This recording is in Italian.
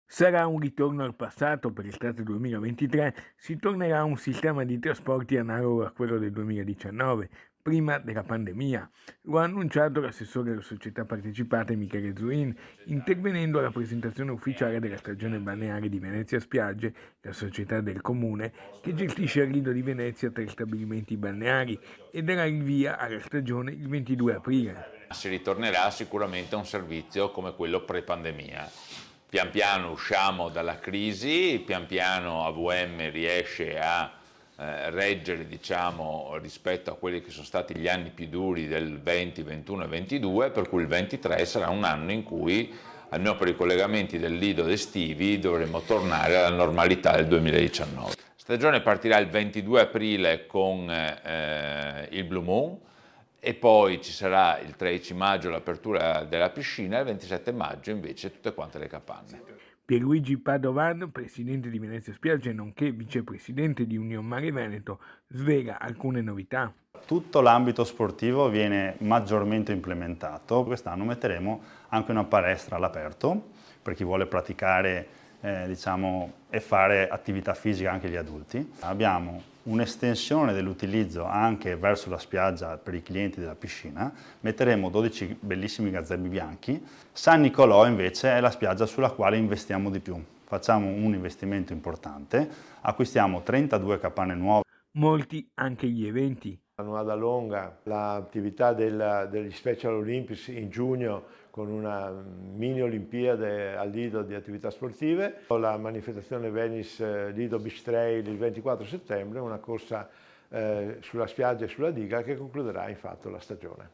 Sarà un ritorno al passato per l'estate 2023, si tornerà a un sistema di trasporti analogo a quello del 2019, prima della pandemia. Lo ha annunciato l'assessore della società partecipate Michele Zuin, intervenendo alla presentazione ufficiale della stagione balneare di Venezia Spiagge, la società del comune che gestisce il Lido di Venezia 3 stabilimenti balneari e darà il via alla stagione il 22 aprile. Si ritornerà sicuramente a un servizio come quello pre-pandemia. Pian piano usciamo dalla crisi, pian piano AVM riesce a reggere, diciamo, rispetto a quelli che sono stati gli anni più duri del 20, 21 e 22, per cui il 23 sarà un anno in cui, almeno per i collegamenti del Lido estivi, dovremo tornare alla normalità del 2019. La stagione partirà il 22 aprile con il Blue Moon, e poi ci sarà il 13 maggio l'apertura della piscina e il 27 maggio invece tutte quante le capanne. Pierluigi Padovan, presidente di Venezia Spiagge nonché vicepresidente di Union Mare Veneto, svela alcune novità. Tutto l'ambito sportivo viene maggiormente implementato. Quest'anno metteremo anche una palestra all'aperto per chi vuole praticare e fare attività fisica anche gli adulti. Abbiamo un'estensione dell'utilizzo anche verso la spiaggia per i clienti della piscina. Metteremo 12 bellissimi gazebo bianchi. San Nicolò invece è la spiaggia sulla quale investiamo di più. Facciamo un investimento importante, acquistiamo 32 capanne nuove. Molti anche gli eventi. La Nuada Longa, l'attività degli Special Olympics in giugno con una mini Olimpiade al Lido di attività sportive, la manifestazione Venice Lido Beach Trail il 24 settembre, una corsa sulla spiaggia e sulla diga che concluderà infatti la stagione.